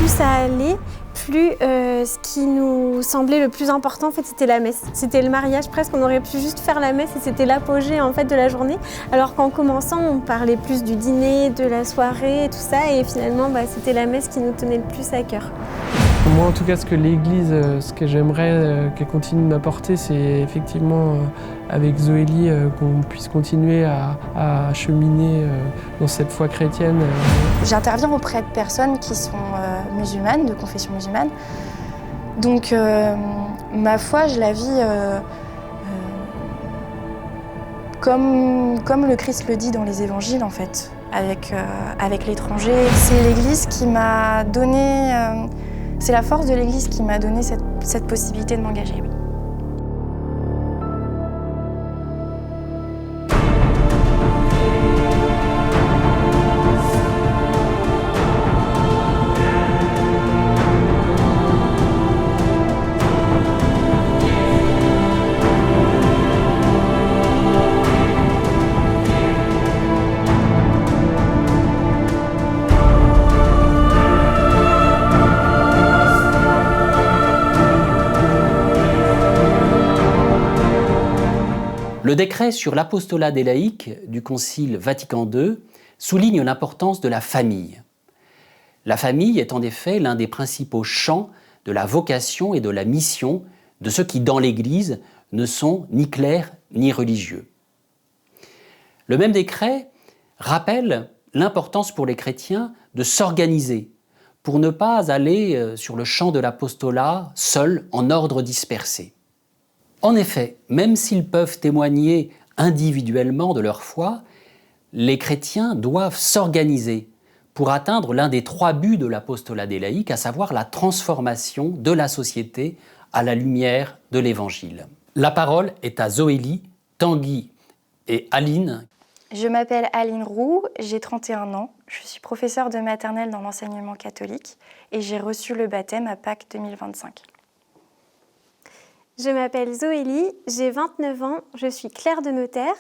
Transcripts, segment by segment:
plus ça allait, plus ce qui nous semblait le plus important, en fait, c'était la messe. C'était le mariage, presque, on aurait pu juste faire la messe et c'était l'apogée en fait, de la journée. Alors qu'en commençant, on parlait plus du dîner, de la soirée et tout ça, et finalement, c'était la messe qui nous tenait le plus à cœur. Moi, en tout cas, ce que l'Église, ce que j'aimerais qu'elle continue de m'apporter, c'est effectivement, avec Zoélie, qu'on puisse continuer à cheminer dans cette foi chrétienne. J'interviens auprès de personnes qui sont musulmanes, de confession musulmane. Donc, ma foi, je la vis comme le Christ le dit dans les évangiles, en fait, avec l'étranger. C'est l'Église qui m'a donné... c'est la force de l'Église qui m'a donné cette possibilité de m'engager, oui. Le décret sur l'apostolat des laïcs du Concile Vatican II souligne l'importance de la famille. La famille est en effet l'un des principaux champs de la vocation et de la mission de ceux qui, dans l'Église, ne sont ni clercs ni religieux. Le même décret rappelle l'importance pour les chrétiens de s'organiser pour ne pas aller sur le champ de l'apostolat seuls en ordre dispersé. En effet, même s'ils peuvent témoigner individuellement de leur foi, les chrétiens doivent s'organiser pour atteindre l'un des 3 buts de l'apostolat des laïcs, à savoir la transformation de la société à la lumière de l'Évangile. La parole est à Zoélie, Tanguy et Aline. Je m'appelle Aline Roux, j'ai 31 ans, je suis professeure de maternelle dans l'enseignement catholique et j'ai reçu le baptême à Pâques 2025. Je m'appelle Zoélie, j'ai 29 ans, je suis clerc de notaire.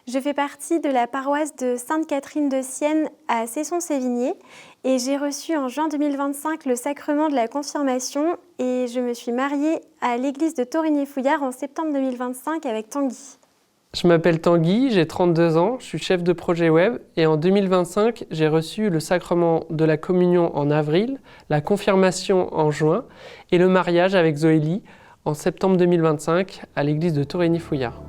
Je fais partie de la paroisse de Sainte-Catherine de Sienne à Cesson-Sévigné et j'ai reçu en juin 2025 le sacrement de la confirmation et je me suis mariée à l'église de Torigny-Fouillard en septembre 2025 avec Tanguy. Je m'appelle Tanguy, j'ai 32 ans, je suis chef de projet web et en 2025, j'ai reçu le sacrement de la communion en avril, la confirmation en juin et le mariage avec Zoélie en septembre 2025 à l'église de Torigny-Fouillard.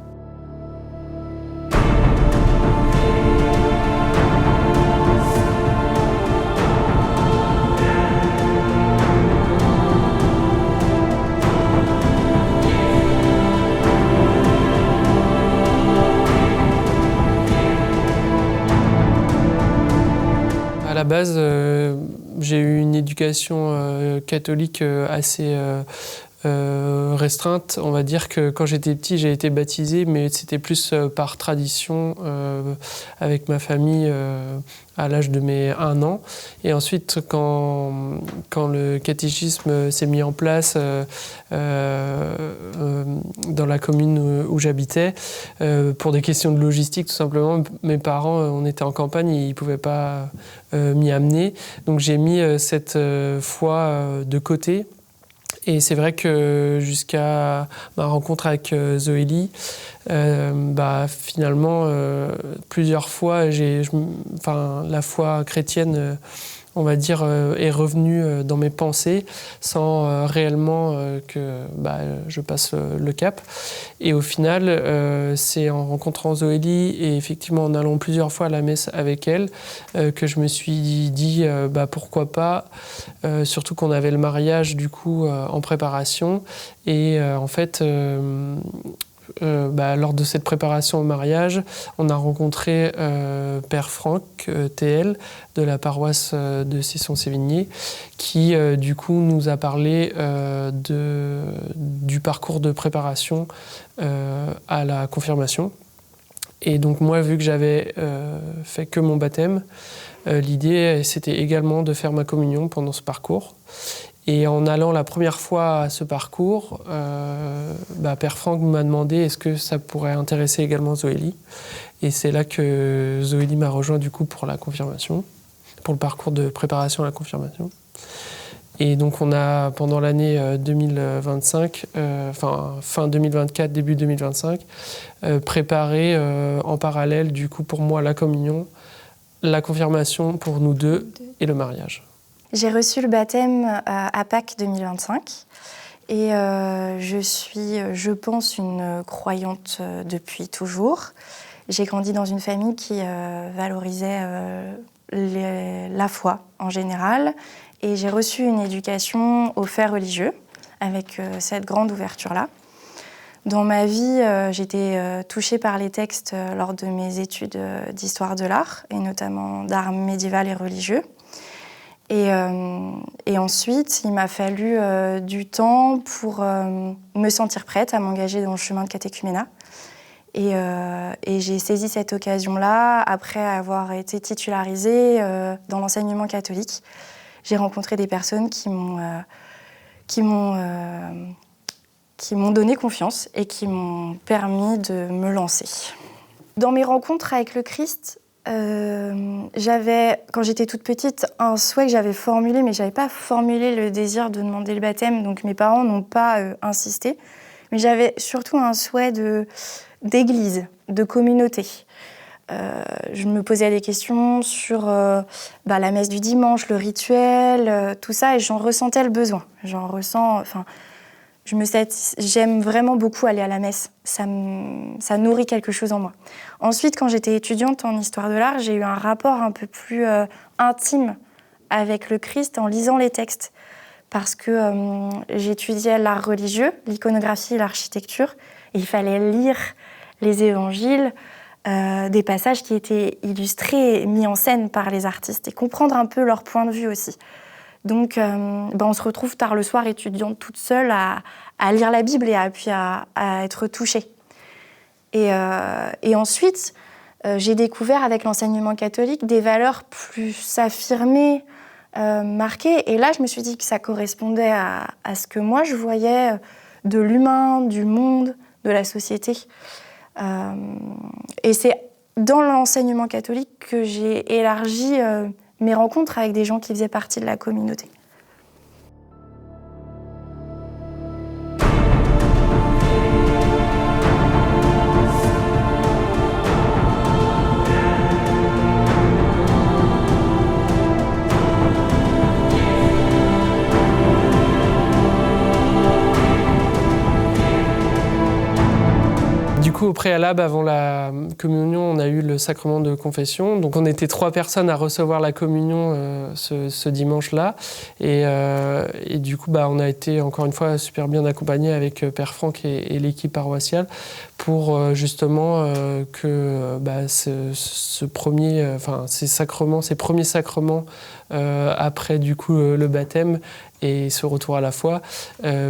À la base, j'ai eu une éducation catholique assez restreinte. On va dire que quand j'étais petit, j'ai été baptisé, mais c'était plus par tradition avec ma famille à l'âge de mes 1 an. Et ensuite, quand le catéchisme s'est mis en place dans la commune où j'habitais, pour des questions de logistique, tout simplement, mes parents, on était en campagne, ils ne pouvaient pas m'y amener. Donc j'ai mis cette foi de côté. Et c'est vrai que jusqu'à ma rencontre avec Zoélie, finalement, plusieurs fois, la foi chrétienne, on va dire, est revenue dans mes pensées sans réellement que je passe le cap. Et au final, c'est en rencontrant Zoélie et effectivement en allant plusieurs fois à la messe avec elle que je me suis dit pourquoi pas, surtout qu'on avait le mariage du coup en préparation. Et en fait, lors de cette préparation au mariage, on a rencontré Père Franck TL de la paroisse de Cesson-Sévigné qui du coup nous a parlé du parcours de préparation à la confirmation. Et donc moi, vu que j'avais fait que mon baptême, l'idée c'était également de faire ma communion pendant ce parcours. Et en allant la première fois à ce parcours, Père Franck m'a demandé est-ce que ça pourrait intéresser également Zoélie. Et c'est là que Zoélie m'a rejoint du coup pour la confirmation, pour le parcours de préparation à la confirmation. Et donc on a, pendant l'année 2025, fin 2024, début 2025, préparé en parallèle, du coup, pour moi, la communion, la confirmation pour nous deux et le mariage. J'ai reçu le baptême à Pâques 2025 et je suis, je pense, une croyante depuis toujours. J'ai grandi dans une famille qui valorisait la foi en général et j'ai reçu une éducation aux faits religieux avec cette grande ouverture-là. Dans ma vie, j'étais touchée par les textes lors de mes études d'histoire de l'art et notamment d'art médiéval et religieux. Et ensuite, il m'a fallu du temps pour me sentir prête à m'engager dans le chemin de catéchuménat. Et j'ai saisi cette occasion-là après avoir été titularisée dans l'enseignement catholique. J'ai rencontré des personnes qui m'ont donné confiance et qui m'ont permis de me lancer. Dans mes rencontres avec le Christ, j'avais, quand j'étais toute petite, un souhait que j'avais formulé, mais je n'avais pas formulé le désir de demander le baptême, donc mes parents n'ont pas insisté. Mais j'avais surtout un souhait d'église, de communauté. Je me posais des questions sur la messe du dimanche, le rituel, tout ça, et j'en ressentais le besoin. J'aime vraiment beaucoup aller à la messe. Ça nourrit quelque chose en moi. Ensuite, quand j'étais étudiante en histoire de l'art, j'ai eu un rapport un peu plus intime avec le Christ en lisant les textes. Parce que j'étudiais l'art religieux, l'iconographie et l'architecture. Et il fallait lire les évangiles, des passages qui étaient illustrés et mis en scène par les artistes et comprendre un peu leur point de vue aussi. Donc, on se retrouve tard le soir, étudiante toute seule, à lire la Bible et puis à être touchée. Et ensuite, j'ai découvert avec l'enseignement catholique des valeurs plus affirmées, marquées. Et là, je me suis dit que ça correspondait à ce que moi, je voyais de l'humain, du monde, de la société. Et c'est dans l'enseignement catholique que j'ai élargi mes rencontres avec des gens qui faisaient partie de la communauté. Du coup, au préalable, avant la communion, on a eu le sacrement de confession. Donc, on était 3 personnes à recevoir la communion ce dimanche-là. Et du coup, on a été encore une fois super bien accompagnés avec Père Franck et l'équipe paroissiale pour justement que ces premiers sacrements après du coup le baptême et ce retour à la foi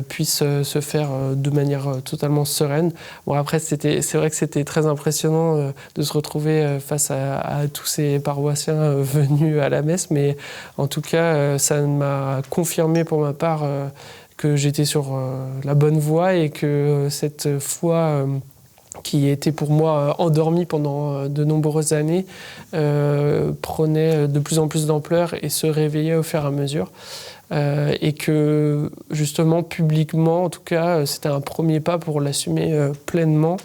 puisse se faire de manière totalement sereine. Bon, après, c'est vrai que c'était très impressionnant de se retrouver face à tous ces paroissiens venus à la messe, mais en tout cas, ça m'a confirmé pour ma part que j'étais sur la bonne voie et que cette foi qui était pour moi endormie pendant de nombreuses années, prenait de plus en plus d'ampleur et se réveillait au fur et à mesure. Et que justement, publiquement, en tout cas, c'était un premier pas pour l'assumer pleinement,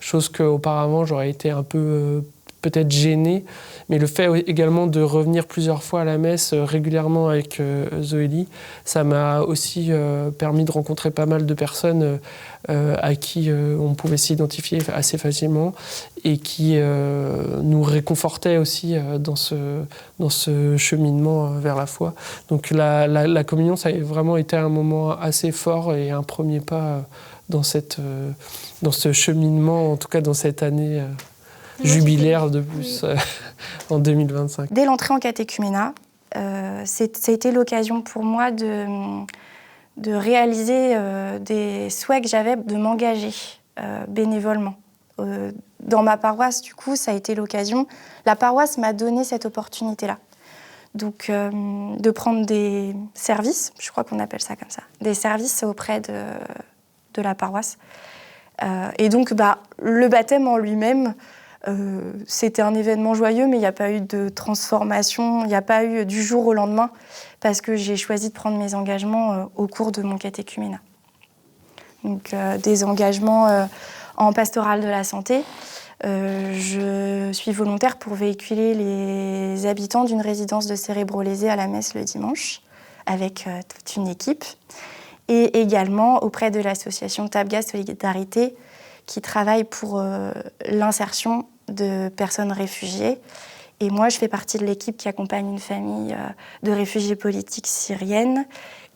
chose qu'auparavant j'aurais été un peu peut-être gêné. Mais le fait également de revenir plusieurs fois à la messe régulièrement avec Zoélie, ça m'a aussi permis de rencontrer pas mal de personnes à qui on pouvait s'identifier assez facilement et qui nous réconfortaient aussi dans ce cheminement vers la foi. Donc la communion, ça a vraiment été un moment assez fort et un premier pas dans ce cheminement, en tout cas dans cette année jubilaire de plus en 2025. Dès l'entrée en catéchuménat, ça a été l'occasion pour moi de réaliser des souhaits que j'avais de m'engager bénévolement. Dans ma paroisse, du coup, ça a été l'occasion. La paroisse m'a donné cette opportunité-là. Donc, de prendre des services, je crois qu'on appelle ça comme ça, des services auprès de la paroisse. Et donc, le baptême en lui-même C'était un événement joyeux, mais il n'y a pas eu de transformation, il n'y a pas eu du jour au lendemain, parce que j'ai choisi de prendre mes engagements au cours de mon catéchuménat. Donc des engagements en pastoral de la santé. Je suis volontaire pour véhiculer les habitants d'une résidence de cérébro-lésés à la messe le dimanche, avec toute une équipe. Et également auprès de l'association Tabga Solidarité, qui travaille pour l'insertion de personnes réfugiées. Et moi, je fais partie de l'équipe qui accompagne une famille de réfugiés politiques syriennes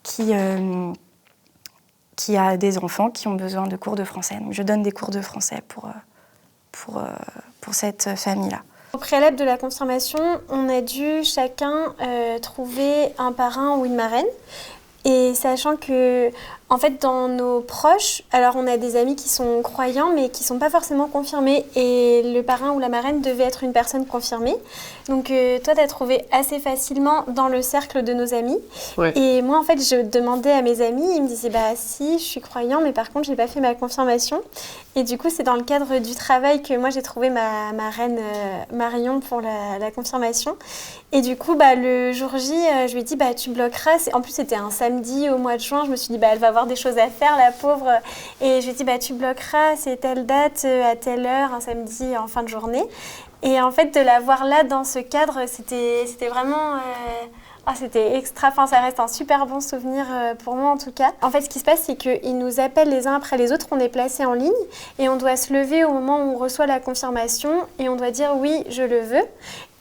qui a des enfants qui ont besoin de cours de français. Donc, je donne des cours de français pour cette famille-là. Au préalable de la confirmation, on a dû chacun trouver un parrain ou une marraine. Et sachant que, en fait, dans nos proches, alors on a des amis qui sont croyants, mais qui ne sont pas forcément confirmés. Et le parrain ou la marraine devait être une personne confirmée. Donc, toi, tu as trouvé assez facilement dans le cercle de nos amis. Ouais. Et moi, en fait, je demandais à mes amis, ils me disaient, bah si, je suis croyant, mais par contre, je n'ai pas fait ma confirmation. Et du coup, c'est dans le cadre du travail que moi, j'ai trouvé ma marraine Marion pour la confirmation. Et du coup, bah, le jour J, je lui ai dit, bah, tu bloqueras. En plus, c'était un samedi au mois de juin. Je me suis dit, bah, elle va avoir des choses à faire, la pauvre. Et je lui ai dit, bah, tu bloqueras, c'est telle date, à telle heure, un samedi en fin de journée. Et en fait, de la voir là, dans ce cadre, c'était vraiment... c'était extra, enfin, ça reste un super bon souvenir pour moi en tout cas. En fait, ce qui se passe, c'est qu'ils nous appellent les uns après les autres, on est placés en ligne et on doit se lever au moment où on reçoit la confirmation et on doit dire oui, je le veux.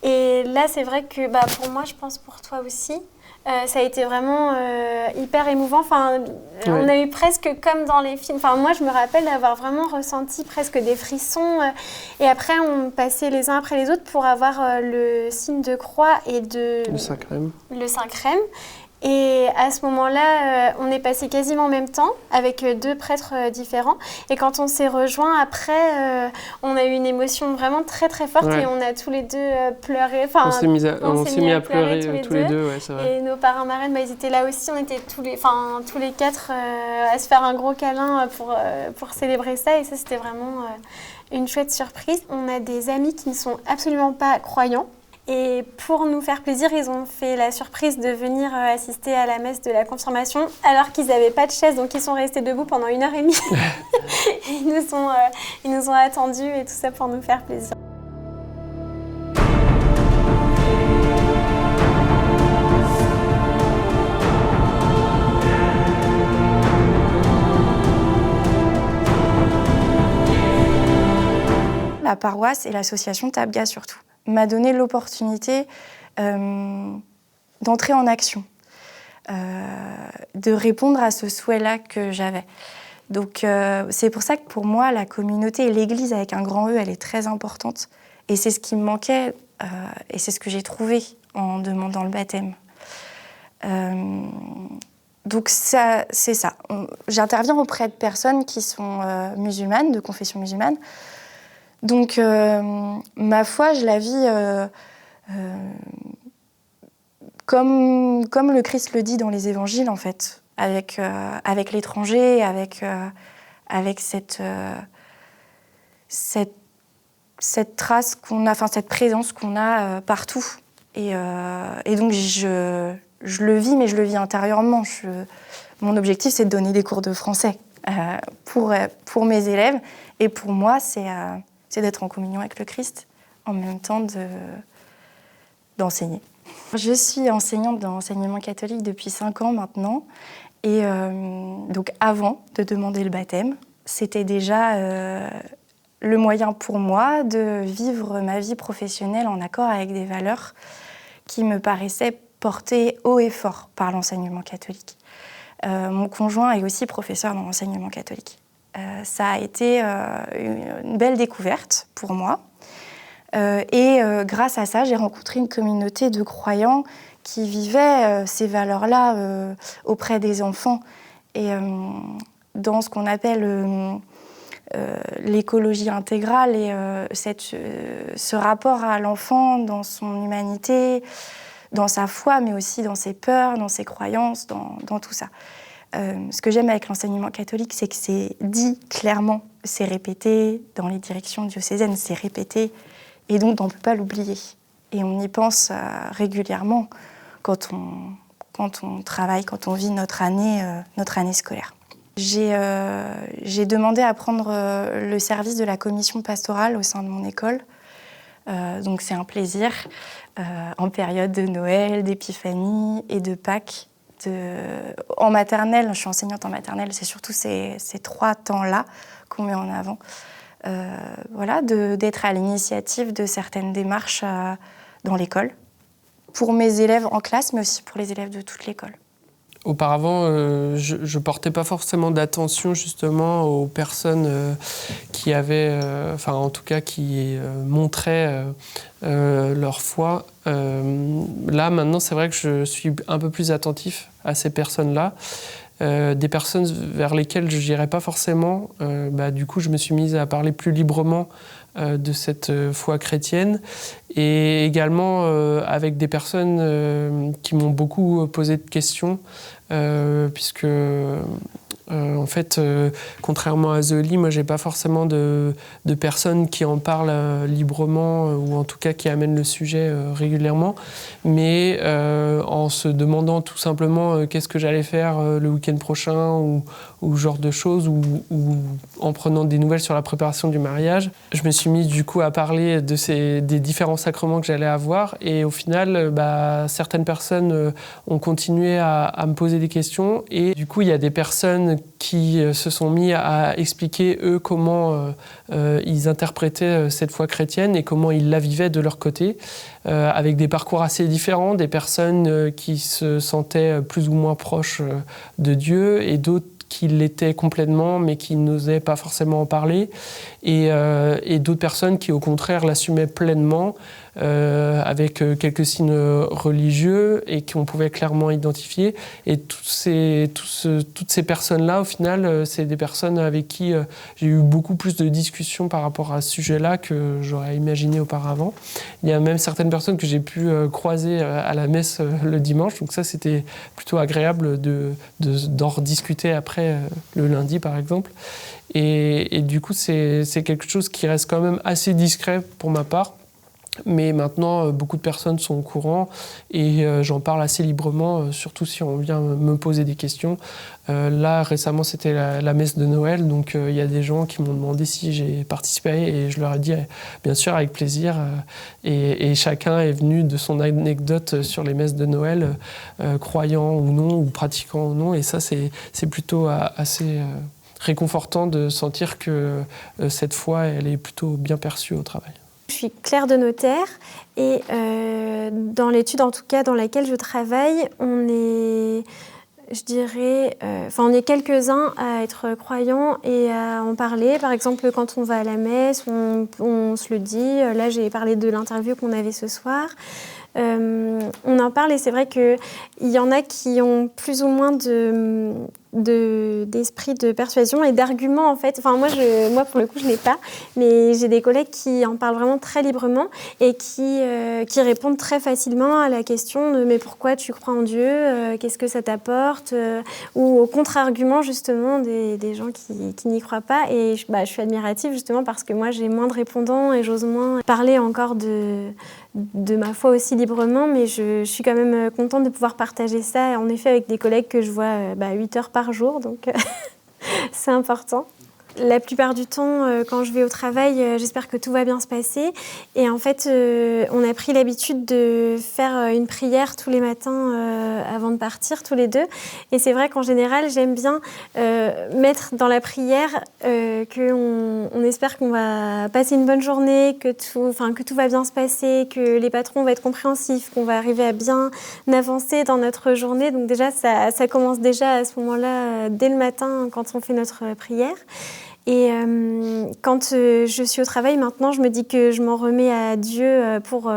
Et là, c'est vrai que pour moi, je pense pour toi aussi, ça a été vraiment hyper émouvant. Enfin, on a eu presque comme dans les films. Enfin, moi, je me rappelle d'avoir vraiment ressenti presque des frissons. Et après, on passait les uns après les autres pour avoir le signe de croix et Le Saint-Crème. Le Saint-Crème. Et à ce moment-là, on est passé quasiment en même temps avec deux prêtres différents. Et quand on s'est rejoints après, on a eu une émotion vraiment très très forte et on a tous les deux pleuré. Enfin, on s'est mis à pleurer tous les deux, ouais, c'est vrai. Et nos parrains marraines, ils étaient là aussi. On était tous les quatre à se faire un gros câlin pour célébrer ça. Et ça, c'était vraiment une chouette surprise. On a des amis qui ne sont absolument pas croyants. Et pour nous faire plaisir, ils ont fait la surprise de venir assister à la messe de la confirmation alors qu'ils n'avaient pas de chaise, donc ils sont restés debout pendant 1h30. Ils nous ont attendus et tout ça pour nous faire plaisir. La paroisse et l'association Tabga surtout m'a donné l'opportunité d'entrer en action, de répondre à ce souhait-là que j'avais. Donc c'est pour ça que pour moi, la communauté et l'Église avec un grand E, elle est très importante. Et c'est ce qui me manquait et c'est ce que j'ai trouvé en demandant le baptême. Donc ça, c'est ça. J'interviens auprès de personnes qui sont musulmanes, de confession musulmane. Donc, ma foi, je la vis comme le Christ le dit dans les évangiles, en fait, avec l'étranger, avec cette trace qu'on a, enfin, cette présence qu'on a partout. Et donc, je le vis, mais je le vis intérieurement. Mon objectif, c'est de donner des cours de français pour mes élèves. Et pour moi, c'est d'être en communion avec le Christ, en même temps d'enseigner. Je suis enseignante dans l'enseignement catholique depuis 5 ans maintenant. Et donc avant de demander le baptême, c'était déjà le moyen pour moi de vivre ma vie professionnelle en accord avec des valeurs qui me paraissaient portées haut et fort par l'enseignement catholique. Mon conjoint est aussi professeur dans l'enseignement catholique. Ça a été une belle découverte pour moi. Et grâce à ça, j'ai rencontré une communauté de croyants qui vivaient ces valeurs-là auprès des enfants. Et dans ce qu'on appelle l'écologie intégrale et ce rapport à l'enfant dans son humanité, dans sa foi, mais aussi dans ses peurs, dans ses croyances, dans tout ça. Ce que j'aime avec l'enseignement catholique, c'est que c'est dit clairement, c'est répété, dans les directions diocésaines, c'est répété, et donc on ne peut pas l'oublier. Et on y pense régulièrement quand on travaille, quand on vit notre année scolaire. J'ai demandé à prendre le service de la commission pastorale au sein de mon école. Donc c'est un plaisir, en période de Noël, d'Épiphanie et de Pâques. En maternelle, je suis enseignante en maternelle, c'est surtout ces 3 temps-là qu'on met en avant. D'être à l'initiative de certaines démarches dans l'école, pour mes élèves en classe, mais aussi pour les élèves de toute l'école. Auparavant, je ne portais pas forcément d'attention justement aux personnes qui avaient, en tout cas qui montraient leur foi. Là, maintenant, c'est vrai que je suis un peu plus attentif à ces personnes-là. Des personnes vers lesquelles je n'irais pas forcément. Du coup, je me suis mise à parler plus librement de cette foi chrétienne et également avec des personnes qui m'ont beaucoup posé de questions puisque en fait, contrairement à Zoli, moi j'ai pas forcément de personnes qui en parlent librement ou en tout cas qui amènent le sujet régulièrement, mais en se demandant tout simplement qu'est-ce que j'allais faire le week-end prochain ou genre de choses, ou en prenant des nouvelles sur la préparation du mariage, je me suis mis du coup à parler des différents sacrements que j'allais avoir, et au final certaines personnes ont continué à me poser des questions, et du coup il y a des personnes qui se sont mis à expliquer eux comment ils interprétaient cette foi chrétienne et comment ils la vivaient de leur côté, avec des parcours assez différents, des personnes qui se sentaient plus ou moins proches de Dieu et d'autres qui l'étaient complètement mais qui n'osaient pas forcément en parler, et d'autres personnes qui au contraire l'assumaient pleinement avec quelques signes religieux et qu'on pouvait clairement identifier. Et toutes ces personnes-là, au final, c'est des personnes avec qui j'ai eu beaucoup plus de discussions par rapport à ce sujet-là que j'aurais imaginé auparavant. Il y a même certaines personnes que j'ai pu croiser à la messe le dimanche, donc ça c'était plutôt agréable d'en rediscuter après le lundi par exemple. Et du coup c'est quelque chose qui reste quand même assez discret pour ma part. Mais maintenant, beaucoup de personnes sont au courant et j'en parle assez librement, surtout si on vient me poser des questions. Là, récemment, c'était la messe de Noël, donc il y a des gens qui m'ont demandé si j'ai participé et je leur ai dit bien sûr avec plaisir. Et chacun est venu de son anecdote sur les messes de Noël, croyant ou non, ou pratiquant ou non. Et ça, c'est plutôt assez réconfortant de sentir que cette foi, elle est plutôt bien perçue au travail. Je suis clerc de notaire et dans l'étude en tout cas dans laquelle je travaille, on est, je dirais, on est quelques-uns à être croyants et à en parler. Par exemple, quand on va à la messe, on se le dit. Là, j'ai parlé de l'interview qu'on avait ce soir. On en parle et c'est vrai qu'il y en a qui ont plus ou moins d'esprit de persuasion et d'arguments en fait. Moi pour le coup je l'ai pas, mais j'ai des collègues qui en parlent vraiment très librement et qui répondent très facilement à la question de mais pourquoi tu crois en Dieu, qu'est-ce que ça t'apporte, ou au contre-argument justement des gens qui n'y croient pas. Et je suis admirative justement parce que moi j'ai moins de répondants et j'ose moins parler encore de ma foi aussi librement, mais je suis quand même contente de pouvoir partager ça, en effet, avec des collègues que je vois 8 heures par jour, donc c'est important. La plupart du temps, quand je vais au travail, j'espère que tout va bien se passer. Et en fait, on a pris l'habitude de faire une prière tous les matins avant de partir, tous les deux. Et c'est vrai qu'en général, j'aime bien mettre dans la prière qu'on espère qu'on va passer une bonne journée, que tout va bien se passer, que les patrons vont être compréhensifs, qu'on va arriver à bien avancer dans notre journée. Donc déjà, ça commence déjà à ce moment-là, dès le matin, quand on fait notre prière. Et quand je suis au travail maintenant, je me dis que je m'en remets à Dieu pour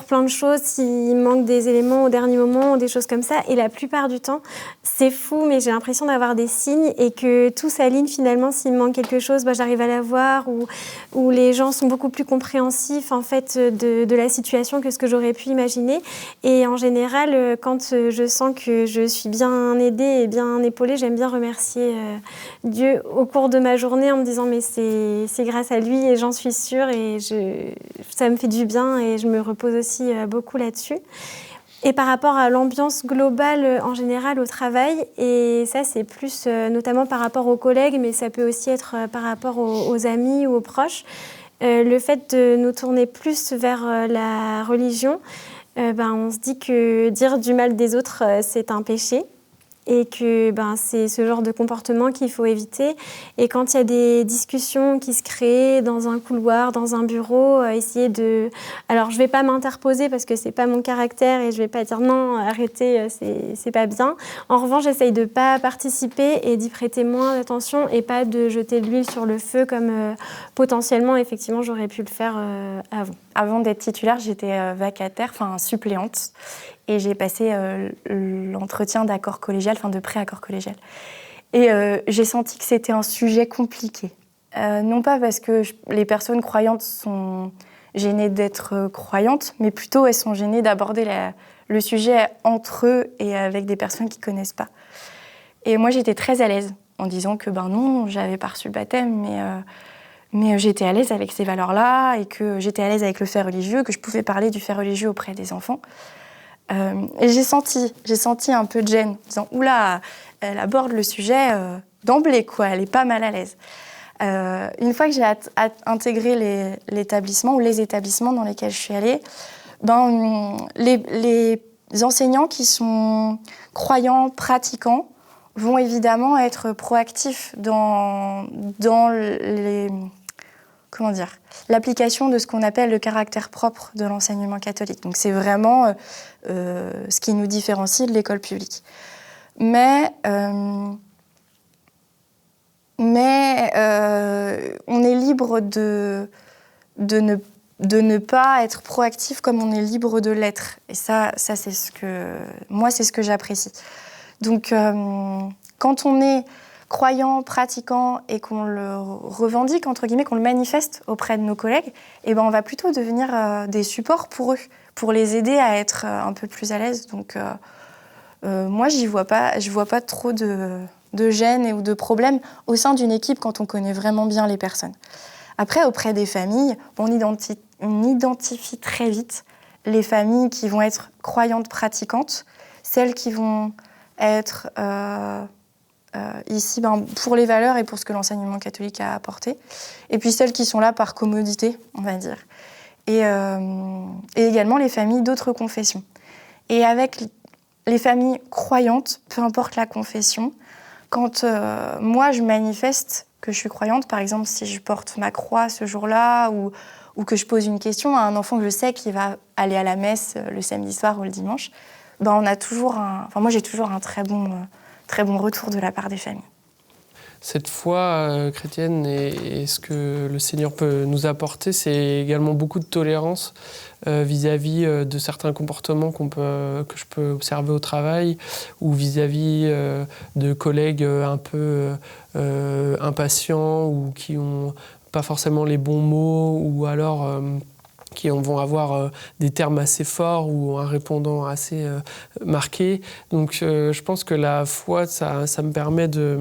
plein de choses, s'il manque des éléments au dernier moment ou des choses comme ça. Et la plupart du temps, c'est fou, mais j'ai l'impression d'avoir des signes et que tout s'aligne finalement. S'il me manque quelque chose, j'arrive à l'avoir, ou les gens sont beaucoup plus compréhensifs en fait de la situation que ce que j'aurais pu imaginer. Et en général, quand je sens que je suis bien aidée et bien épaulée, j'aime bien remercier Dieu au cours de ma journée en me disant mais c'est grâce à lui et j'en suis sûre et ça me fait du bien et je me repose aussi beaucoup là-dessus. Et par rapport à l'ambiance globale en général au travail, et ça c'est plus notamment par rapport aux collègues, mais ça peut aussi être par rapport aux amis ou aux proches, le fait de nous tourner plus vers la religion, on se dit que dire du mal des autres, c'est un péché. Et que c'est ce genre de comportement qu'il faut éviter. Et quand il y a des discussions qui se créent dans un couloir, dans un bureau, essayer de... Alors, je ne vais pas m'interposer parce que ce n'est pas mon caractère et je ne vais pas dire non, arrêtez, c'est pas bien. En revanche, j'essaye de ne pas participer et d'y prêter moins d'attention et pas de jeter de l'huile sur le feu comme potentiellement, effectivement, j'aurais pu le faire avant. Avant d'être titulaire, j'étais vacataire, suppléante. Et j'ai passé l'entretien d'accord collégial, de pré-accord collégial. Et j'ai senti que c'était un sujet compliqué. Non pas parce que les personnes croyantes sont gênées d'être croyantes, mais plutôt elles sont gênées d'aborder le sujet entre eux et avec des personnes qui ne connaissent pas. Et moi, j'étais très à l'aise en disant que non, j'avais pas reçu le baptême, mais j'étais à l'aise avec ces valeurs-là et que j'étais à l'aise avec le fait religieux, que je pouvais parler du fait religieux auprès des enfants. Et j'ai senti un peu de gêne, en disant « Oula, elle aborde le sujet d'emblée, quoi, elle est pas mal à l'aise ». Une fois que j'ai intégré l'établissement ou les établissements dans lesquels je suis allée, les enseignants qui sont croyants, pratiquants, vont évidemment être proactifs dans l'application de ce qu'on appelle le caractère propre de l'enseignement catholique. Donc c'est vraiment ce qui nous différencie de l'école publique. Mais on est libre de ne pas être proactif comme on est libre de l'être. Et ça c'est ce que j'apprécie. Donc quand on est croyant, pratiquant et qu'on le revendique, entre guillemets, qu'on le manifeste auprès de nos collègues, on va plutôt devenir des supports pour eux, pour les aider à être un peu plus à l'aise. Donc moi, je vois pas trop de gêne ou de problèmes au sein d'une équipe quand on connaît vraiment bien les personnes. Après, auprès des familles, on identifie très vite les familles qui vont être croyantes, pratiquantes, celles qui vont être... ici pour les valeurs et pour ce que l'enseignement catholique a apporté, et puis celles qui sont là par commodité, on va dire, et également les familles d'autres confessions. Et avec les familles croyantes, peu importe la confession, quand moi je manifeste que je suis croyante, par exemple si je porte ma croix ce jour-là ou que je pose une question à un enfant que je sais qui va aller à la messe le samedi soir ou le dimanche, on a toujours moi j'ai toujours un très bon retour de la part des familles. Cette foi chrétienne et ce que le Seigneur peut nous apporter, c'est également beaucoup de tolérance vis-à-vis de certains comportements que je peux observer au travail ou vis-à-vis de collègues un peu impatients ou qui n'ont pas forcément les bons mots ou alors... qui vont avoir des termes assez forts ou un répondant assez marqué. Donc je pense que la foi, ça me permet de...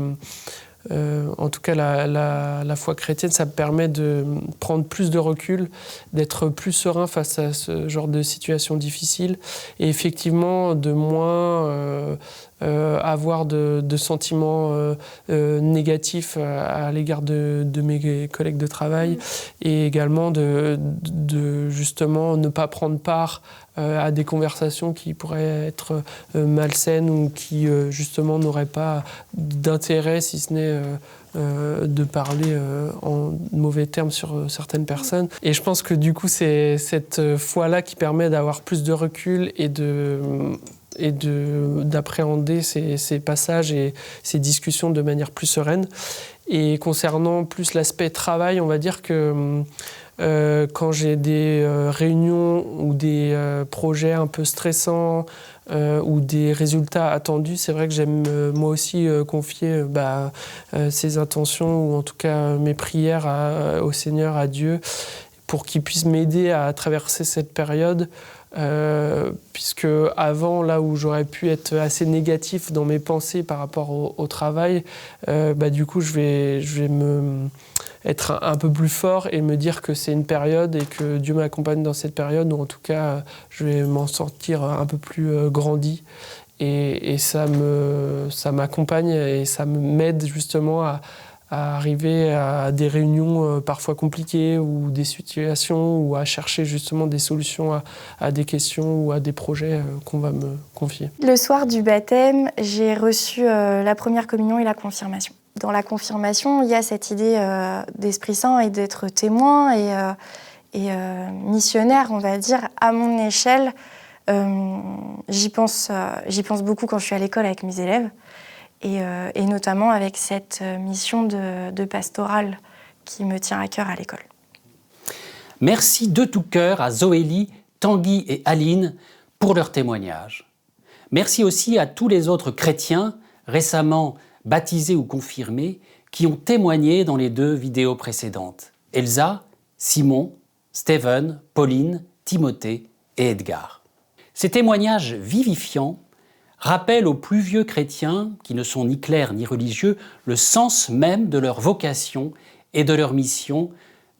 en tout cas, la foi chrétienne, ça me permet de prendre plus de recul, d'être plus serein face à ce genre de situation difficile et effectivement de moins avoir de sentiments négatifs à l'égard de mes collègues de travail et également de justement ne pas prendre part à des conversations qui pourraient être malsaines ou qui justement n'auraient pas d'intérêt si ce n'est de parler en mauvais termes sur certaines personnes. Et je pense que du coup c'est cette foi-là qui permet d'avoir plus de recul et et d'appréhender ces passages et ces discussions de manière plus sereine. Et concernant plus l'aspect travail, on va dire que quand j'ai des réunions ou des projets un peu stressants ou des résultats attendus, c'est vrai que j'aime moi aussi confier ces intentions ou en tout cas mes prières au Seigneur, à Dieu, pour qu'il puisse m'aider à traverser cette période. Puisque avant, là où j'aurais pu être assez négatif dans mes pensées par rapport au travail, du coup je vais être un peu plus fort et me dire que c'est une période et que Dieu m'accompagne dans cette période, ou en tout cas je vais m'en sortir un peu plus grandi, et ça m'accompagne et ça m'aide justement à arriver à des réunions parfois compliquées ou des situations, ou à chercher justement des solutions à des questions ou à des projets qu'on va me confier. Le soir du baptême, j'ai reçu la première communion et la confirmation. Dans la confirmation, il y a cette idée d'Esprit Saint et d'être témoin et missionnaire, on va dire, à mon échelle. J'y pense beaucoup quand je suis à l'école avec mes élèves. Et notamment avec cette mission de pastorale qui me tient à cœur à l'école. Merci de tout cœur à Zoélie, Tanguy et Aline pour leur témoignage. Merci aussi à tous les autres chrétiens récemment baptisés ou confirmés qui ont témoigné dans les 2 vidéos précédentes. Elsa, Simon, Steven, Pauline, Timothée et Edgar. Ces témoignages vivifiants rappellent aux plus vieux chrétiens, qui ne sont ni clercs ni religieux, le sens même de leur vocation et de leur mission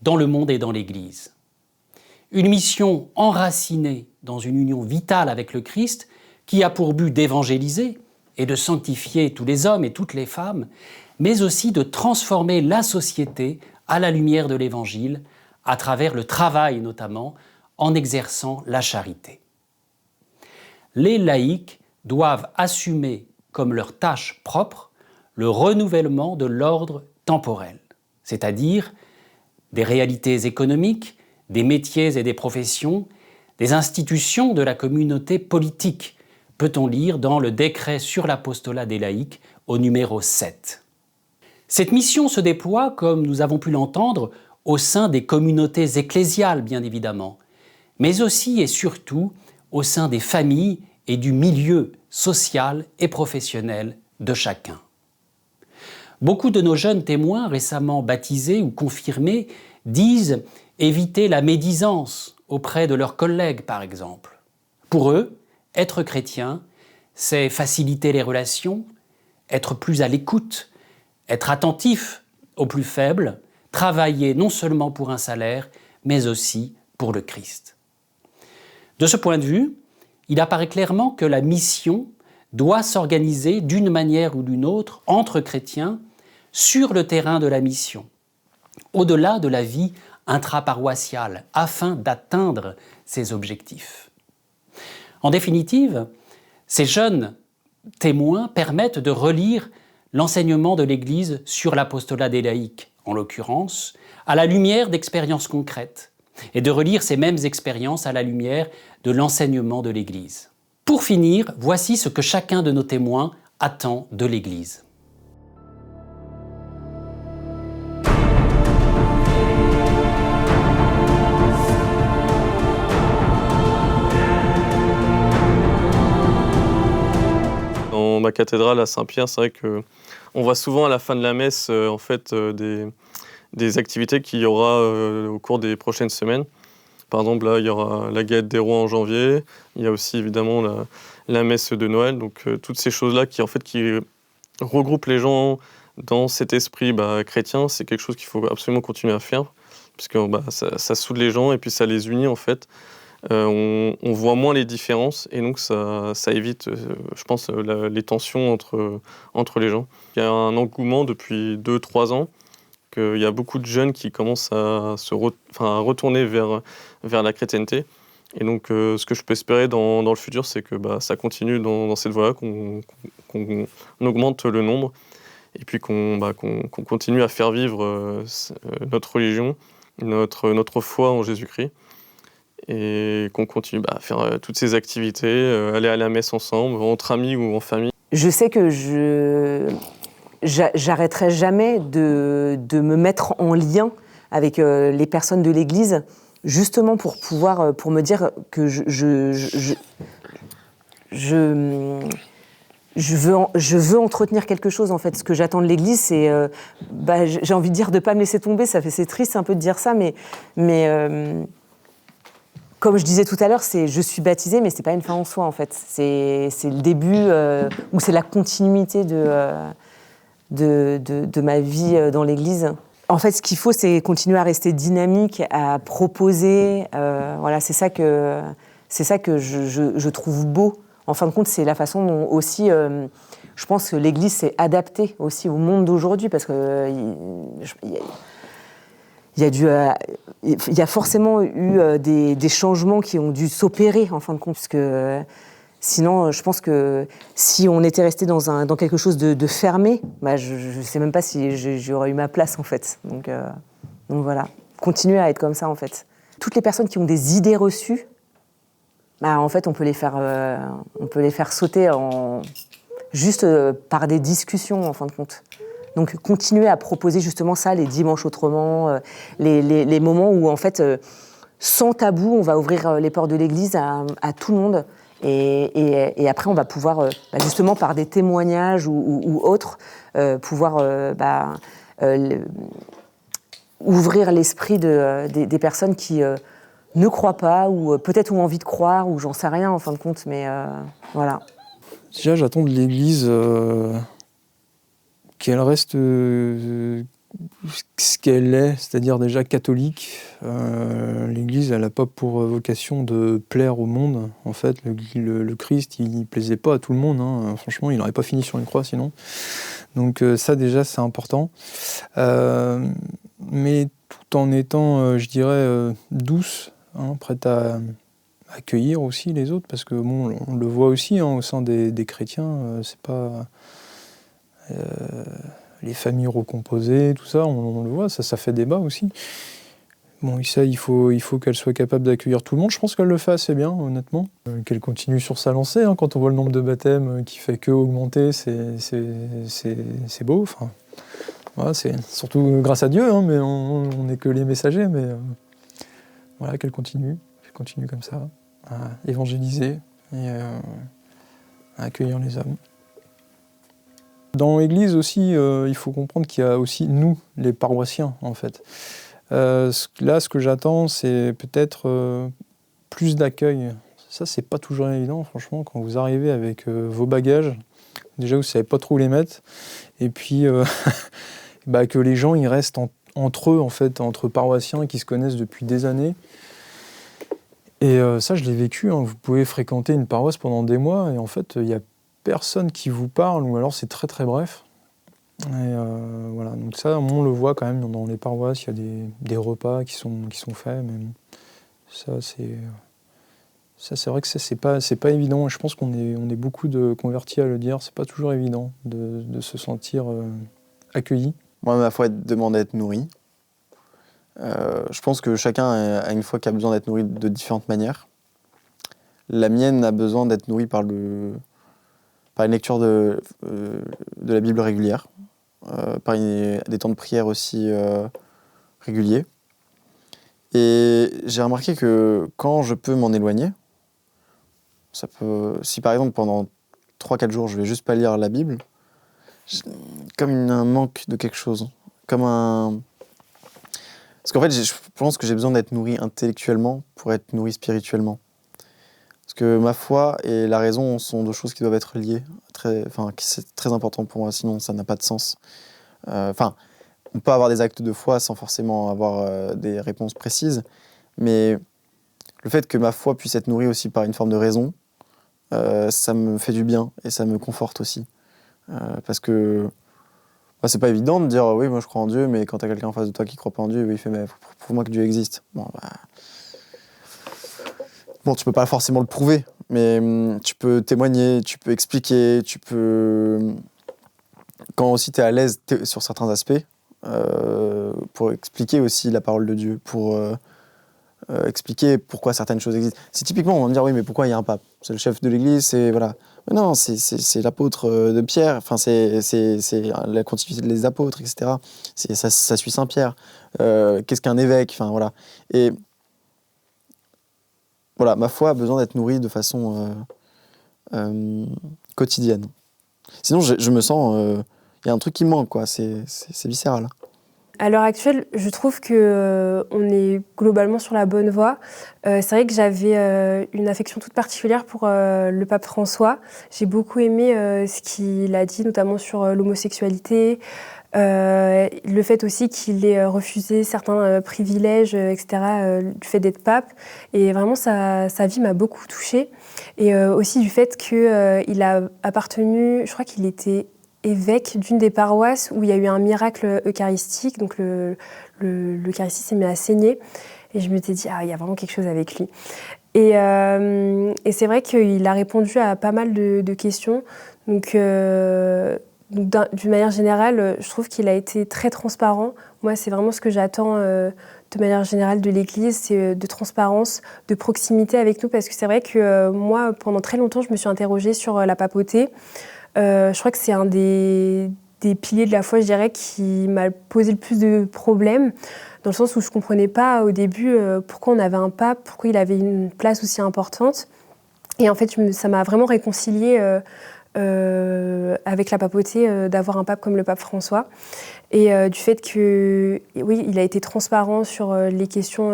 dans le monde et dans l'Église. Une mission enracinée dans une union vitale avec le Christ, qui a pour but d'évangéliser et de sanctifier tous les hommes et toutes les femmes, mais aussi de transformer la société à la lumière de l'Évangile, à travers le travail notamment, en exerçant la charité. Les laïcs doivent assumer comme leur tâche propre le renouvellement de l'ordre temporel, c'est-à-dire des réalités économiques, des métiers et des professions, des institutions de la communauté politique, peut-on lire dans le décret sur l'apostolat des laïcs au numéro 7. Cette mission se déploie, comme nous avons pu l'entendre, au sein des communautés ecclésiales, bien évidemment, mais aussi et surtout au sein des familles et du milieu social et professionnel de chacun. Beaucoup de nos jeunes témoins récemment baptisés ou confirmés disent éviter la médisance auprès de leurs collègues, par exemple. Pour eux, être chrétien, c'est faciliter les relations, être plus à l'écoute, être attentif aux plus faibles, travailler non seulement pour un salaire, mais aussi pour le Christ. De ce point de vue, il apparaît clairement que la mission doit s'organiser d'une manière ou d'une autre entre chrétiens sur le terrain de la mission, au-delà de la vie intraparoissiale, afin d'atteindre ces objectifs. En définitive, ces jeunes témoins permettent de relire l'enseignement de l'Église sur l'apostolat des laïcs, en l'occurrence, à la lumière d'expériences concrètes, et de relire ces mêmes expériences à la lumière de l'enseignement de l'Église. Pour finir, voici ce que chacun de nos témoins attend de l'Église. Dans ma cathédrale à Saint-Pierre, c'est vrai qu'on voit souvent à la fin de la messe des activités qu'il y aura au cours des prochaines semaines. Par exemple, là, il y aura la Gaîte des Rois en janvier. Il y a aussi évidemment la messe de Noël. Donc toutes ces choses-là qui regroupent les gens dans cet esprit chrétien, c'est quelque chose qu'il faut absolument continuer à faire, parce que ça soude les gens et puis ça les unit en fait. On voit moins les différences et donc ça évite, je pense, les tensions entre les gens. Il y a un engouement depuis 2-3 ans, qu'il y a beaucoup de jeunes qui commencent à retourner vers la chrétienté. Et donc ce que je peux espérer dans le futur, c'est que ça continue dans cette voie-là, qu'on augmente le nombre et puis qu'on continue à faire vivre notre religion, notre foi en Jésus-Christ. et qu'on continue à faire toutes ces activités, aller à la messe ensemble, entre amis ou en famille. Je sais que j'arrêterai jamais de me mettre en lien avec les personnes de l'Église, justement pour me dire que je veux entretenir quelque chose, en fait. Ce que j'attends de l'Église, c'est, j'ai envie de dire de pas me laisser tomber. C'est triste un peu de dire ça, mais comme je disais tout à l'heure, je suis baptisée, mais c'est pas une fin en soi, en fait. C'est le début, ou c'est la continuité de ma vie dans l'Église. En fait, ce qu'il faut, c'est continuer à rester dynamique, à proposer. Voilà, c'est ça que je trouve beau. En fin de compte, c'est la façon dont aussi, je pense que l'Église s'est adaptée aussi au monde d'aujourd'hui, parce que il y a forcément eu des changements qui ont dû s'opérer, en fin de compte, parce que sinon, je pense que si on était resté dans quelque chose de fermé, je ne sais même pas si j'aurais eu ma place, en fait. Donc voilà, continuer à être comme ça, en fait. Toutes les personnes qui ont des idées reçues, en fait, on peut les faire sauter juste par des discussions, en fin de compte. Donc, continuer à proposer justement ça, les dimanches autrement, les moments où, en fait, sans tabou, on va ouvrir les portes de l'Église à tout le monde. Et après, on va pouvoir, justement, par des témoignages ou autres, pouvoir ouvrir l'esprit des personnes qui ne croient pas, ou peut-être ont envie de croire, ou j'en sais rien, en fin de compte, mais voilà. Déjà, j'attends de l'Église qu'elle reste ce qu'elle est, c'est-à-dire déjà catholique. L'Église, elle n'a pas pour vocation de plaire au monde. En fait, le Christ, il ne plaisait pas à tout le monde. Hein. Franchement, il n'aurait pas fini sur une croix sinon. Donc ça, déjà, c'est important. Mais tout en étant, je dirais, douce, prête à accueillir aussi les autres, parce que bon, on le voit aussi au sein des chrétiens, c'est pas les familles recomposées, tout ça, on le voit, ça fait débat aussi. Bon, ça, il faut qu'elle soit capable d'accueillir tout le monde. Je pense qu'elle le fait assez bien, honnêtement. Qu'elle continue sur sa lancée. Quand on voit le nombre de baptêmes qui fait que augmenter, c'est beau. Enfin, voilà, c'est surtout grâce à Dieu, mais on n'est que les messagers. Mais voilà, qu'elle continue comme ça, à évangéliser et à accueillir les hommes. Dans l'Église aussi, il faut comprendre qu'il y a aussi nous, les paroissiens, en fait. Là, ce que j'attends, c'est peut-être plus d'accueil. Ça, c'est pas toujours évident, franchement, quand vous arrivez avec vos bagages. Déjà, vous savez pas trop où les mettre. Et puis, que les gens, ils restent entre eux, en fait, entre paroissiens qui se connaissent depuis des années. Et ça, je l'ai vécu. Vous pouvez fréquenter une paroisse pendant des mois et en fait, il y a personne qui vous parle, ou alors c'est très très bref. Et voilà, donc ça, on le voit quand même dans les paroisses, il y a des repas qui sont faits, mais ça, c'est vrai que c'est pas évident. Je pense qu'on est beaucoup de convertis à le dire, c'est pas toujours évident de se sentir accueilli. Moi, ma foi demande à être nourri. Je pense que chacun a une foi qui a besoin d'être nourri de différentes manières. La mienne a besoin d'être nourrie par une lecture de la Bible régulière, par des temps de prière aussi réguliers. Et j'ai remarqué que quand je peux m'en éloigner, si par exemple pendant 3-4 jours je vais juste pas lire la Bible, comme un manque de quelque chose, parce qu'en fait je pense que j'ai besoin d'être nourri intellectuellement pour être nourri spirituellement. Parce que ma foi et la raison sont deux choses qui doivent être liées, c'est très important pour moi, sinon ça n'a pas de sens. On peut avoir des actes de foi sans forcément avoir des réponses précises, mais le fait que ma foi puisse être nourrie aussi par une forme de raison, ça me fait du bien et ça me conforte aussi. Parce que c'est pas évident de dire oui, moi je crois en Dieu, mais quand t'as quelqu'un en face de toi qui croit pas en Dieu, il fait mais prouve-moi que Dieu existe. Bon, tu peux pas forcément le prouver, mais tu peux témoigner, tu peux expliquer, quand aussi tu es à l'aise sur certains aspects, pour expliquer aussi la parole de Dieu, pour expliquer pourquoi certaines choses existent. C'est typiquement, on va me dire, oui, mais pourquoi il y a un pape? C'est le chef de l'Église, c'est voilà. Mais non, c'est l'apôtre de Pierre, enfin, c'est la continuité des apôtres, etc. Ça suit Saint-Pierre. Qu'est-ce qu'un évêque? Enfin, voilà. Et voilà, ma foi a besoin d'être nourrie de façon quotidienne. Sinon, je me sens... Il y a un truc qui me manque, quoi. C'est viscéral. À l'heure actuelle, je trouve qu'on est globalement sur la bonne voie. C'est vrai que j'avais une affection toute particulière pour le pape François. J'ai beaucoup aimé ce qu'il a dit, notamment sur l'homosexualité, le fait aussi qu'il ait refusé certains privilèges, etc., du fait d'être pape. Et vraiment, sa vie m'a beaucoup touchée. Et aussi du fait qu'il a appartenu, je crois qu'il était évêque d'une des paroisses où il y a eu un miracle eucharistique, donc l'Eucharistie s'est mis à saigner, et je me suis dit, il y a vraiment quelque chose avec lui. Et c'est vrai qu'il a répondu à pas mal de questions, donc d'une manière générale, je trouve qu'il a été très transparent. Moi, c'est vraiment ce que j'attends de manière générale de l'Église, c'est de transparence, de proximité avec nous, parce que c'est vrai que moi, pendant très longtemps, je me suis interrogée sur la papauté. Je crois que c'est un des piliers de la foi, je dirais, qui m'a posé le plus de problèmes, dans le sens où je ne comprenais pas au début pourquoi on avait un pape, pourquoi il avait une place aussi importante. Et en fait, ça m'a vraiment réconciliée avec la papauté d'avoir un pape comme le pape François. Et du fait que, oui, il a été transparent sur les questions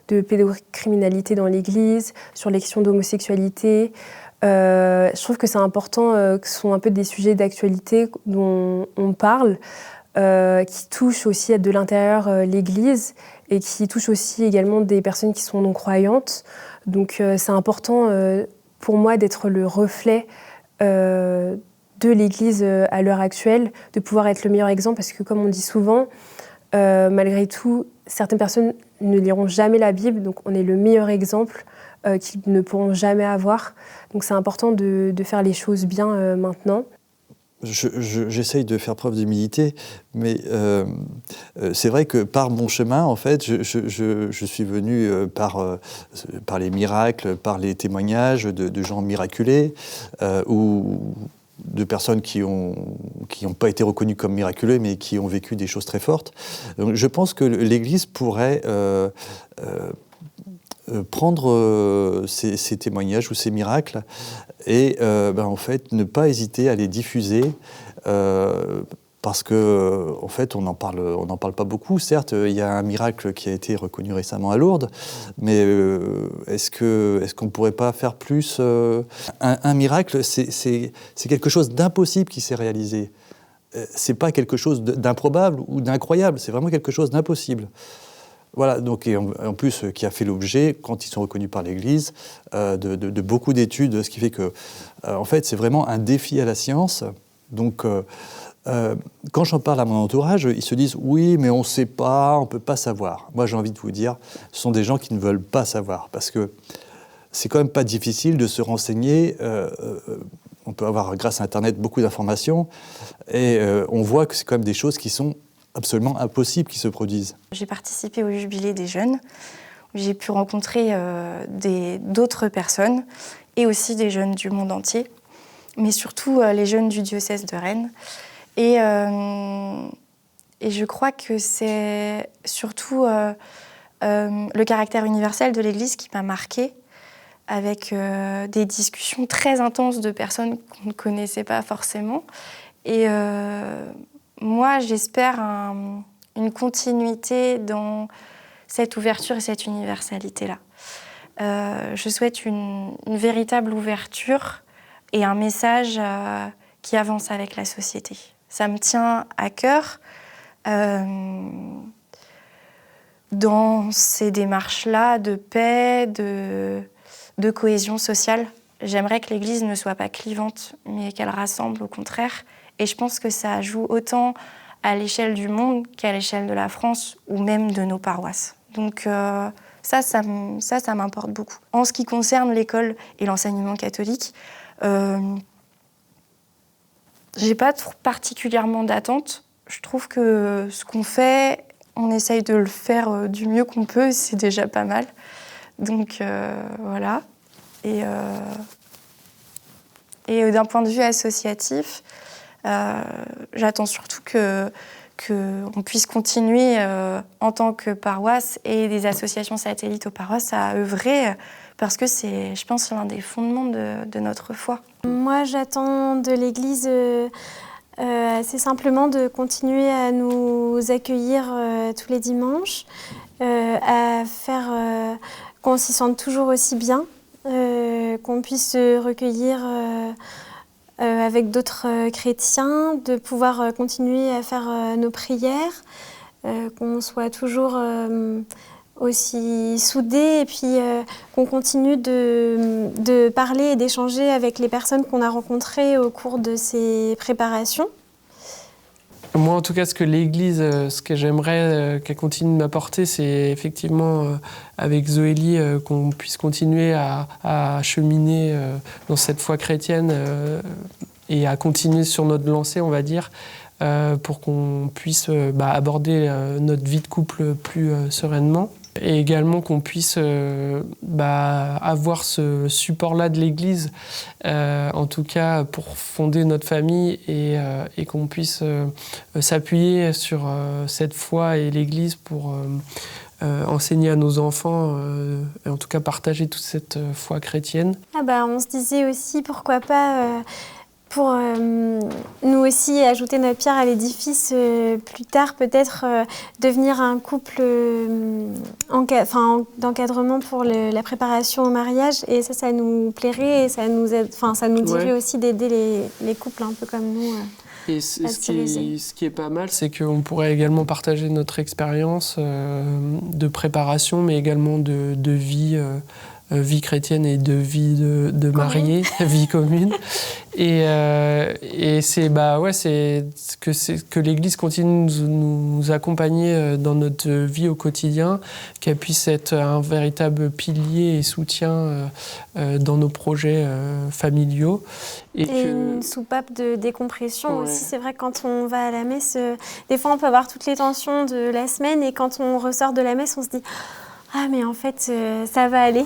de pédocriminalité dans l'Église, sur les questions d'homosexualité. Je trouve que c'est important que ce sont un peu des sujets d'actualité dont on parle, qui touchent aussi de l'intérieur l'Église et qui touchent aussi également des personnes qui sont non-croyantes. Donc c'est important pour moi d'être le reflet de l'Église à l'heure actuelle, de pouvoir être le meilleur exemple, parce que comme on dit souvent, malgré tout, certaines personnes ne liront jamais la Bible, donc on est le meilleur exemple qu'ils ne pourront jamais avoir. Donc c'est important de faire les choses bien maintenant. J'essaye de faire preuve d'humilité, mais c'est vrai que par mon chemin, en fait, je suis venu par les miracles, par les témoignages de gens miraculés, ou de personnes qui n'ont pas été reconnues comme miraculeux, mais qui ont vécu des choses très fortes. Donc, je pense que l'Église pourrait prendre ces témoignages ou ces miracles et en fait ne pas hésiter à les diffuser parce que en fait on n'en parle pas beaucoup. Certes, il y a un miracle qui a été reconnu récemment à Lourdes, mais est-ce qu'on ne pourrait pas faire plus? Un miracle, c'est quelque chose d'impossible qui s'est réalisé. C'est pas quelque chose d'improbable ou d'incroyable, c'est vraiment quelque chose d'impossible. Voilà, donc, et en plus, qui a fait l'objet, quand ils sont reconnus par l'Église, de beaucoup d'études, ce qui fait que, en fait, c'est vraiment un défi à la science. Donc, quand j'en parle à mon entourage, ils se disent « oui, mais on ne sait pas, on ne peut pas savoir ». Moi, j'ai envie de vous dire, ce sont des gens qui ne veulent pas savoir, parce que c'est quand même pas difficile de se renseigner. On peut avoir, grâce à Internet, beaucoup d'informations, et on voit que c'est quand même des choses qui sont absolument impossibles qui se produisent. J'ai participé au Jubilé des jeunes, où j'ai pu rencontrer d'autres personnes, et aussi des jeunes du monde entier, mais surtout les jeunes du diocèse de Rennes. Et je crois que c'est surtout le caractère universel de l'Église qui m'a marquée, avec des discussions très intenses de personnes qu'on ne connaissait pas forcément. Et moi, j'espère une continuité dans cette ouverture et cette universalité-là. Je souhaite une véritable ouverture et un message qui avance avec la société. Ça me tient à cœur dans ces démarches-là de paix, de cohésion sociale. J'aimerais que l'Église ne soit pas clivante, mais qu'elle rassemble au contraire. Et je pense que ça joue autant à l'échelle du monde qu'à l'échelle de la France ou même de nos paroisses. Donc ça m'importe beaucoup. En ce qui concerne l'école et l'enseignement catholique, j'ai pas particulièrement d'attente. Je trouve que ce qu'on fait, on essaye de le faire du mieux qu'on peut, c'est déjà pas mal. Donc voilà. Et d'un point de vue associatif, j'attends surtout qu'on puisse continuer en tant que paroisse et des associations satellites aux paroisses à œuvrer parce que c'est, je pense, l'un des fondements de notre foi. Moi, j'attends de l'Église assez simplement de continuer à nous accueillir tous les dimanches, à faire qu'on s'y sente toujours aussi bien, qu'on puisse se recueillir avec d'autres chrétiens, de pouvoir continuer à faire nos prières, qu'on soit toujours aussi soudés et puis qu'on continue de parler et d'échanger avec les personnes qu'on a rencontrées au cours de ces préparations. Moi, en tout cas, ce que l'Église, ce que j'aimerais qu'elle continue de m'apporter, c'est effectivement, avec Zoélie, qu'on puisse continuer à cheminer dans cette foi chrétienne et à continuer sur notre lancée, on va dire, pour qu'on puisse aborder notre vie de couple plus sereinement. Et également qu'on puisse avoir ce support-là de l'Église, en tout cas pour fonder notre famille et qu'on puisse s'appuyer sur cette foi et l'Église pour enseigner à nos enfants, et en tout cas partager toute cette foi chrétienne. On se disait aussi pourquoi pas pour nous aussi ajouter notre pierre à l'édifice, plus tard peut-être devenir un couple d'encadrement pour la préparation au mariage. Et ça nous plairait et ça nous dirait aussi d'aider les couples un peu comme nous. Et ce qui est pas mal, c'est qu'on pourrait également partager notre expérience de préparation, mais également de vie chrétienne et de vie de mariée, vie commune. Et c'est que l'Église continue de nous accompagner dans notre vie au quotidien, qu'elle puisse être un véritable pilier et soutien dans nos projets familiaux. Et une soupape de décompression aussi. C'est vrai, quand on va à la messe, des fois on peut avoir toutes les tensions de la semaine et quand on ressort de la messe, on se dit « Ah mais en fait, ça va aller ».